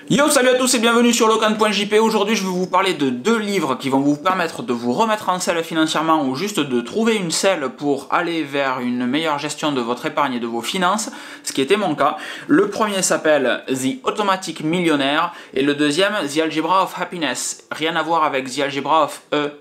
Yo, salut à tous et bienvenue sur Locan.jp. Aujourd'hui, je vais vous parler de deux livres qui vont vous permettre de vous remettre en selle financièrement ou juste de trouver une selle pour aller vers une meilleure gestion de votre épargne et de vos finances, ce qui était mon cas. Le premier s'appelle The Automatic Millionaire et le deuxième The Algebra of Happiness. Rien à voir avec The Algebra of Happiness.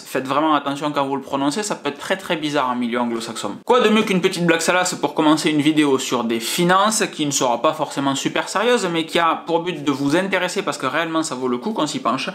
Faites vraiment attention quand vous le prononcez, ça peut être très bizarre en milieu anglo-saxon. Quoi de mieux qu'une petite blague salace pour commencer une vidéo sur des finances qui ne sera pas forcément super sérieuse, mais qui a pour but de vous intéresser parce que réellement ça vaut le coup qu'on s'y penche.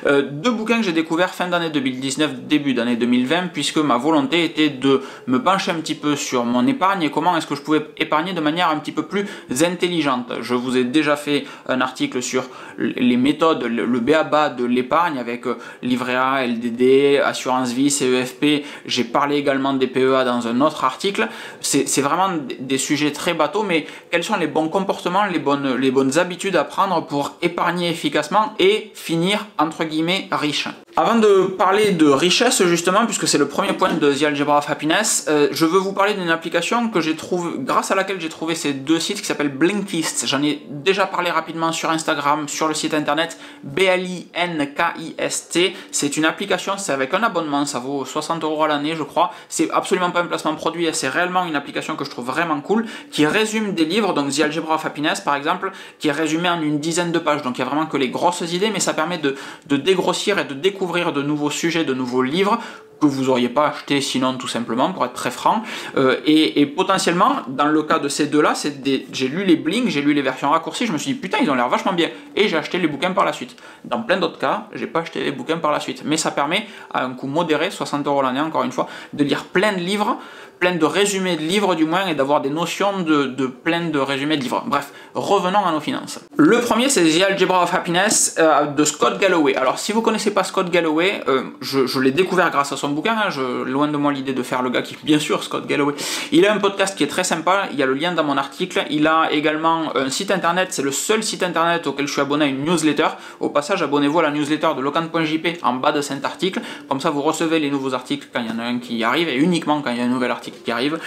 Deux bouquins que j'ai découverts fin d'année 2019, début d'année 2020, puisque ma volonté était de me pencher un petit peu sur mon épargne et comment est-ce que je pouvais épargner de manière un petit peu plus intelligente. Je vous ai déjà fait un article sur les méthodes, le b.a.-ba de l'épargne avec livret A, LDD, assurance vie, CEFP. J'ai parlé également des PEA dans un autre article. C'est vraiment des sujets très bateaux, mais quels sont les bons comportements, les bonnes habitudes à prendre pour épargner efficacement et finir entre guillemets riche. Avant de parler de richesse justement, puisque c'est le premier point de The Algebra of Happiness, je veux vous parler d'une application que j'ai trouvée, grâce à laquelle j'ai trouvé ces deux sites, qui s'appelle Blinkist. J'en ai déjà parlé rapidement sur Instagram, sur le site internet Blinkist. C'est une application, c'est avec un abonnement, ça vaut 60 € à l'année je crois. C'est absolument pas un placement produit, c'est réellement une application que je trouve vraiment cool, qui résume des livres, donc The Algebra of Happiness par exemple, qui est résumé en une dizaine de pages, donc il n'y a vraiment que les grosses idées, mais ça permet de dégrossir et de découvrir de nouveaux sujets, de nouveaux livres que vous n'auriez pas acheté sinon tout simplement, pour être très franc, et potentiellement dans le cas de ces deux-là, j'ai lu les Blink, j'ai lu les versions raccourcies, je me suis dit putain ils ont l'air vachement bien, et j'ai acheté les bouquins par la suite. Dans plein d'autres cas, j'ai pas acheté les bouquins par la suite, mais ça permet à un coût modéré, 60 € l'année encore une fois, de lire plein de livres, plein de résumés de livres du moins, et d'avoir des notions de plein de résumés de livres. Bref, revenons à nos finances. Le premier c'est The Algebra of Happiness de Scott Galloway. Alors si vous connaissez pas Scott Galloway, je l'ai découvert grâce à son bouquin, hein, loin de moi l'idée de faire le gars qui, bien sûr, Scott Galloway. Il a un podcast qui est très sympa, il y a le lien dans mon article, il a également un site internet, c'est le seul site internet auquel je suis abonné à une newsletter. Au passage, abonnez-vous à la newsletter de Locan.jp en bas de cet article, comme ça vous recevez les nouveaux articles quand il y en a un qui arrive, et uniquement quand il y a un nouvel article qui arrive.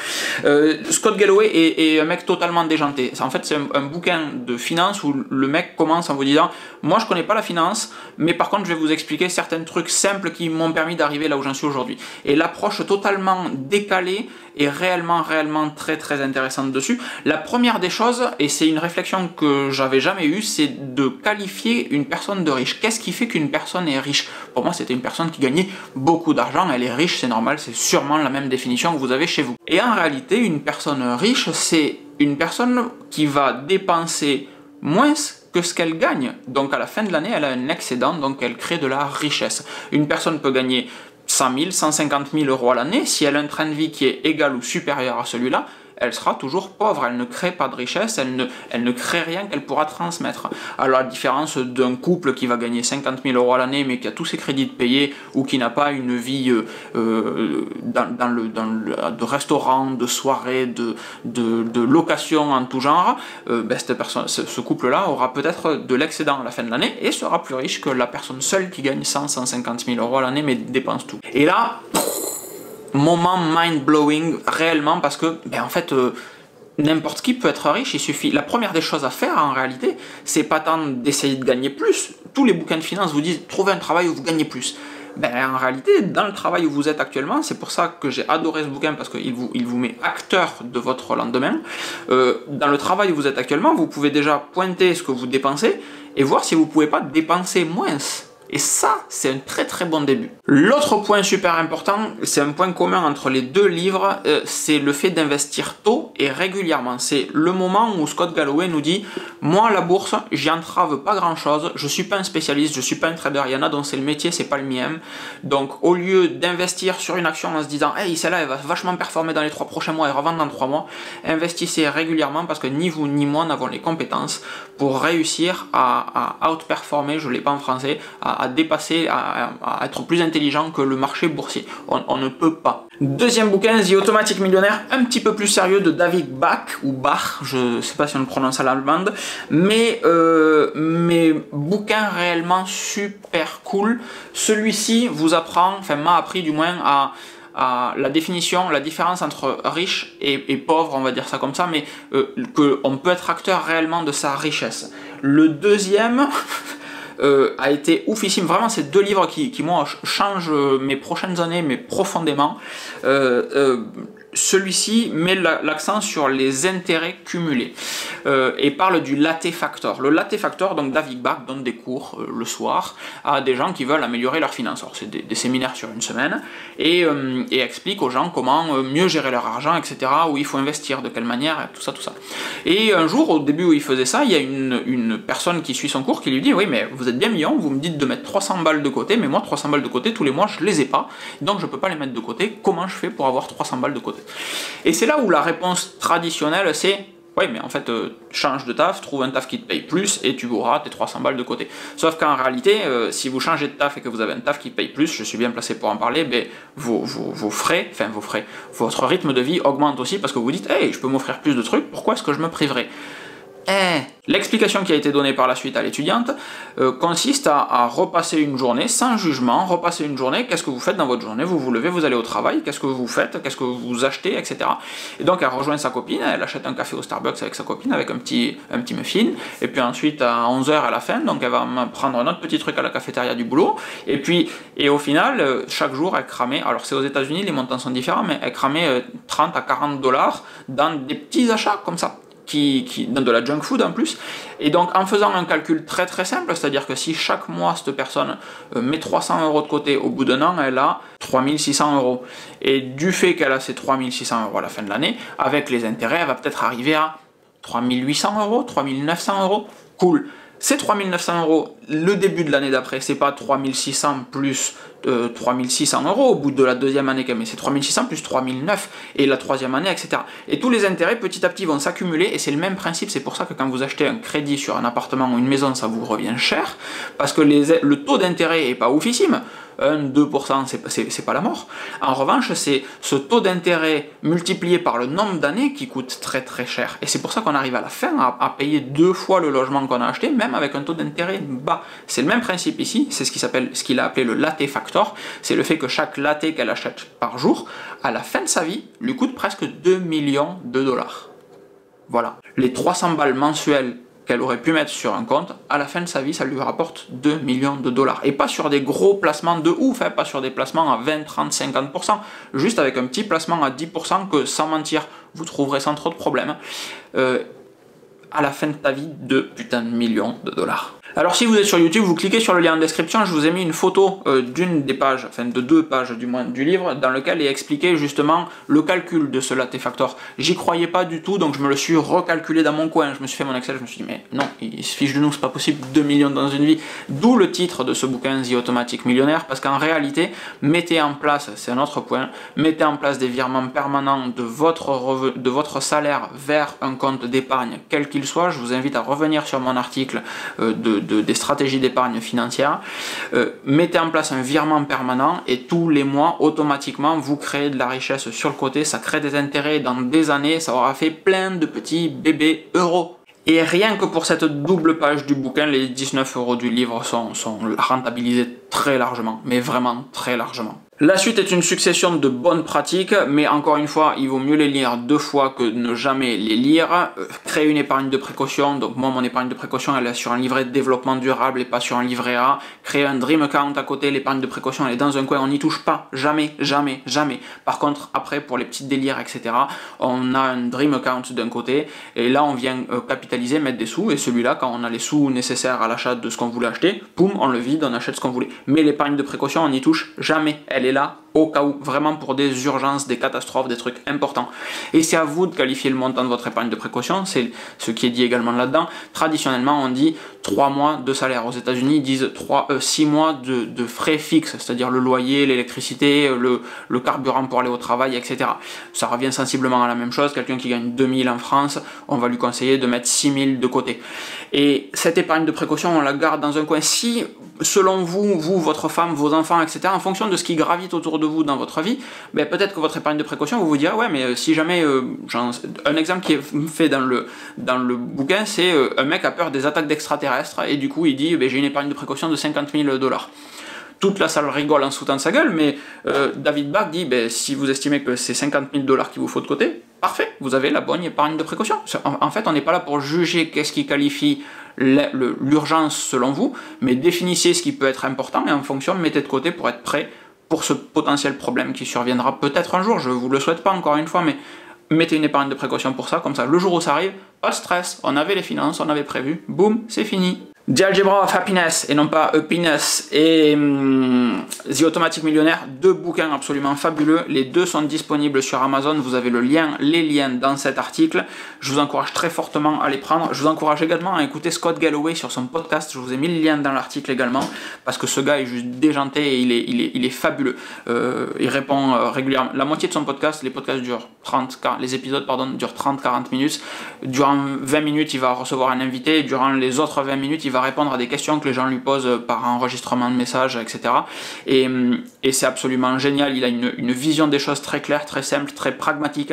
Scott Galloway est un mec totalement déjanté. En fait, c'est un bouquin de finance où le mec commence en vous disant « Moi, je connais pas la finance, mais par contre, je vais vous expliquer certains trucs simples qui m'ont permis d'arriver là où j'en suis aujourd'hui. » Et l'approche totalement décalée est réellement très intéressante dessus. La première des choses, et c'est une réflexion que j'avais jamais eue, c'est de qualifier une personne de riche. Qu'est-ce qui fait qu'une personne est riche? Pour moi, c'était une personne qui gagnait beaucoup d'argent, elle est riche, c'est normal, c'est sûrement la même définition que vous avez chez vous. Et en réalité, une personne riche, c'est une personne qui va dépenser moins que ce qu'elle gagne. Donc à la fin de l'année, elle a un excédent, donc elle crée de la richesse. Une personne peut gagner 100 000, 150 000 € à l'année, si elle a un train de vie qui est égal ou supérieur à celui-là, elle sera toujours pauvre, elle ne crée pas de richesse, elle ne crée rien qu'elle pourra transmettre. Alors à la différence d'un couple qui va gagner 50 000 € à l'année mais qui a tous ses crédits de payés ou qui n'a pas une vie de restaurant, de soirée, de location en tout genre, ce couple-là aura peut-être de l'excédent à la fin de l'année et sera plus riche que la personne seule qui gagne 100, 150 000 € à l'année mais dépense tout. Et là, moment mind-blowing réellement, parce que en fait n'importe qui peut être riche, il suffit. La première des choses à faire en réalité, c'est pas tant d'essayer de gagner plus. Tous les bouquins de finance vous disent trouvez un travail où vous gagnez plus. En réalité, dans le travail où vous êtes actuellement, c'est pour ça que j'ai adoré ce bouquin, parce qu'il vous met acteur de votre lendemain. Dans le travail où vous êtes actuellement, vous pouvez déjà pointer ce que vous dépensez et voir si vous pouvez pas dépenser moins. Et ça, c'est un très bon début. L'autre point super important, c'est un point commun entre les deux livres, c'est le fait d'investir tôt et régulièrement. C'est le moment où Scott Galloway nous dit « Moi, la bourse, j'y entrave pas grand-chose, je suis pas un spécialiste, je suis pas un trader, il y en a dont c'est le métier, c'est pas le mien. Donc, au lieu d'investir sur une action en se disant « Hey, celle-là, elle va vachement performer dans les 3 prochains mois et revendre dans 3 mois », investissez régulièrement parce que ni vous ni moi n'avons les compétences pour réussir à outperformer, je l'ai pas en français, à dépasser, à être plus intelligent que le marché boursier. On ne peut pas. Deuxième bouquin, The Automatic Millionaire, un petit peu plus sérieux, de David Bach, ou Bach, je ne sais pas si on le prononce à l'allemande, mais bouquin réellement super cool. Celui-ci vous apprend, enfin m'a appris du moins à la différence entre riche et pauvre, on va dire ça comme ça, mais qu'on peut être acteur réellement de sa richesse. Le deuxième a été oufissime. Vraiment, c'est deux livres qui moi, changent mes prochaines années, mais profondément. Celui-ci met l'accent sur les intérêts cumulés et parle du latte factor. Le latte factor, donc David Bach donne des cours le soir à des gens qui veulent améliorer leurs finances. C'est des séminaires sur une semaine et explique aux gens comment mieux gérer leur argent, etc., où il faut investir, de quelle manière, tout ça, tout ça. Et un jour, au début où il faisait ça, il y a une personne qui suit son cours qui lui dit « Oui, mais vous êtes bien million, vous me dites de mettre 300 balles de côté, mais moi 300 balles de côté tous les mois, je les ai pas, donc je peux pas les mettre de côté. Comment je fais pour avoir 300 balles de côté ?» Et c'est là où la réponse traditionnelle c'est oui, mais en fait, change de taf, trouve un taf qui te paye plus et tu auras tes 300 balles de côté. Sauf qu'en réalité, si vous changez de taf et que vous avez un taf qui paye plus, je suis bien placé pour en parler, ben, vos frais, votre rythme de vie augmente aussi parce que vous dites hey, je peux m'offrir plus de trucs, pourquoi est-ce que je me priverais? L'explication qui a été donnée par la suite à l'étudiante consiste à repasser une journée sans jugement, repasser une journée, qu'est-ce que vous faites dans votre journée, vous vous levez, vous allez au travail, qu'est-ce que vous faites, qu'est-ce que vous achetez, etc. Et donc elle rejoint sa copine, elle achète un café au Starbucks avec sa copine, avec un petit muffin, et puis ensuite à 11h à la fin, donc elle va prendre un autre petit truc à la cafétéria du boulot, et au final, chaque jour elle cramait, alors c'est aux États-Unis, les montants sont différents, mais elle cramait 30 à 40 dollars dans des petits achats comme ça. Qui donne de la junk food en plus. Et donc en faisant un calcul très très simple, c'est-à-dire que si chaque mois cette personne met 300 € de côté, au bout d'un an elle a 3600 €. Et du fait qu'elle a ces 3600 € à la fin de l'année, avec les intérêts, elle va peut-être arriver à 3800 €, 3900 €. Cool. Ces 3900 €, le début de l'année d'après, c'est pas 3600 plus 3600 € au bout de la deuxième année qu'elle met, c'est 3600 plus 3009 et la troisième année, etc. Et tous les intérêts petit à petit vont s'accumuler et c'est le même principe, c'est pour ça que quand vous achetez un crédit sur un appartement ou une maison, ça vous revient cher, parce que le taux d'intérêt est pas oufissime, 1-2%, c'est pas la mort. En revanche, c'est ce taux d'intérêt multiplié par le nombre d'années qui coûte très très cher. Et c'est pour ça qu'on arrive à la fin à payer 2 fois le logement qu'on a acheté, même avec un taux d'intérêt bas. C'est le même principe ici, c'est ce qu'il a appelé le latte factor, c'est le fait que chaque latte qu'elle achète par jour, à la fin de sa vie, lui coûte presque 2 millions de dollars. Voilà. Les 300 balles mensuelles qu'elle aurait pu mettre sur un compte, à la fin de sa vie, ça lui rapporte 2 millions de dollars. Et pas sur des gros placements de ouf, hein, pas sur des placements à 20, 30, 50%, juste avec un petit placement à 10% que, sans mentir, vous trouverez sans trop de problèmes. À la fin de ta vie, 2 putains de millions de dollars. Alors si vous êtes sur YouTube, vous cliquez sur le lien en description, je vous ai mis une photo d'une des pages, enfin de 2 pages du moins du livre, dans lequel est expliqué justement le calcul de ce latte factor. J'y croyais pas du tout, donc je me le suis recalculé dans mon coin, je me suis fait mon Excel, je me suis dit mais non, il se fiche de nous, c'est pas possible, 2 millions dans une vie. D'où le titre de ce bouquin, The Automatic Millionaire, parce qu'en réalité, mettez en place, c'est un autre point, mettez en place des virements permanents de votre salaire vers un compte d'épargne, quel qu'il soit. Je vous invite à revenir sur mon article des stratégies d'épargne financière, mettez en place un virement permanent et tous les mois, automatiquement, vous créez de la richesse sur le côté, ça crée des intérêts dans des années, ça aura fait plein de petits bébés euros. Et rien que pour cette double page du bouquin, les 19 € du livre sont rentabilisés très largement, mais vraiment très largement. La suite est une succession de bonnes pratiques, mais encore une fois, il vaut mieux les lire 2 fois que ne jamais les lire. Créer une épargne de précaution, donc moi mon épargne de précaution elle est sur un livret de développement durable et pas sur un livret A. Créer un Dream Account à côté, l'épargne de précaution elle est dans un coin, on n'y touche pas, jamais, jamais, jamais. Par contre, après pour les petits délires, etc., on a un Dream Account d'un côté, et là on vient capitaliser, mettre des sous, et celui-là, quand on a les sous nécessaires à l'achat de ce qu'on voulait acheter, boum, on le vide, on achète ce qu'on voulait. Mais l'épargne de précaution, on n'y touche jamais, elle est là au cas où, vraiment pour des urgences, des catastrophes, des trucs importants. Et c'est à vous de qualifier le montant de votre épargne de précaution, c'est ce qui est dit également là-dedans. Traditionnellement, on dit 3 mois de salaire. Aux États-Unis, ils disent 6 mois de frais fixes, c'est-à-dire le loyer, l'électricité, le carburant pour aller au travail, etc. Ça revient sensiblement à la même chose. Quelqu'un qui gagne 2000 en France, on va lui conseiller de mettre 6000 de côté. Et cette épargne de précaution, on la garde dans un coin. Si, selon vous, votre femme, vos enfants, etc., en fonction de ce qui gravite autour de vous dans votre vie, ben peut-être que votre épargne de précaution, vous vous direz, ouais, mais si jamais, un exemple qui est fait dans le bouquin, c'est un mec a peur des attaques d'extraterrestres, et du coup il dit, ben, j'ai une épargne de précaution de 50 000 $. toute la salle rigole en se foutant de sa gueule, mais David Bach dit, ben, si vous estimez que c'est 50 000 $ qu'il vous faut de côté, parfait, vous avez la bonne épargne de précaution. En fait, on n'est pas là pour juger qu'est-ce qui qualifie l'urgence selon vous, mais définissez ce qui peut être important et en fonction, mettez de côté pour être prêt pour ce potentiel problème qui surviendra peut-être un jour, je ne vous le souhaite pas encore une fois, mais mettez une épargne de précaution pour ça, comme ça, le jour où ça arrive, pas de stress, on avait les finances, on avait prévu, boum, c'est fini. The Algebra of Happiness, et non pas Happiness, et The Automatic Millionaire, deux bouquins absolument fabuleux, les deux sont disponibles sur Amazon, vous avez les liens dans cet article, je vous encourage très fortement à les prendre, je vous encourage également à écouter Scott Galloway sur son podcast, je vous ai mis le lien dans l'article également, parce que ce gars est juste déjanté et il est fabuleux, il répond régulièrement, la moitié de son podcast, les podcasts durent les épisodes durent 30-40 minutes, durant 20 minutes il va recevoir un invité, et durant les autres 20 minutes il va répondre à des questions que les gens lui posent par enregistrement de messages, etc. Et c'est absolument génial, il a une vision des choses très claire, très simple, très pragmatique.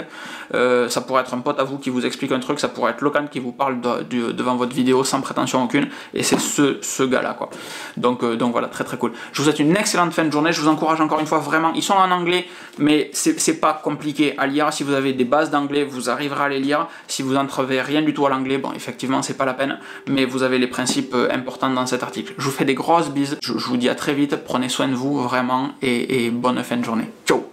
Ça pourrait être un pote à vous qui vous explique un truc, ça pourrait être Locan qui vous parle devant votre vidéo sans prétention aucune, et c'est ce gars-là, quoi. Donc voilà, très très cool. Je vous souhaite une excellente fin de journée, je vous encourage encore une fois, vraiment, ils sont en anglais, mais c'est pas compliqué à lire. Si vous avez des bases d'anglais, vous arriverez à les lire. Si vous n'en trouvez rien du tout à l'anglais, bon, effectivement, c'est pas la peine, mais vous avez les principes importants dans cet article. Je vous fais des grosses bises, je vous dis à très vite, prenez soin de vous, vraiment, et bonne fin de journée. Ciao!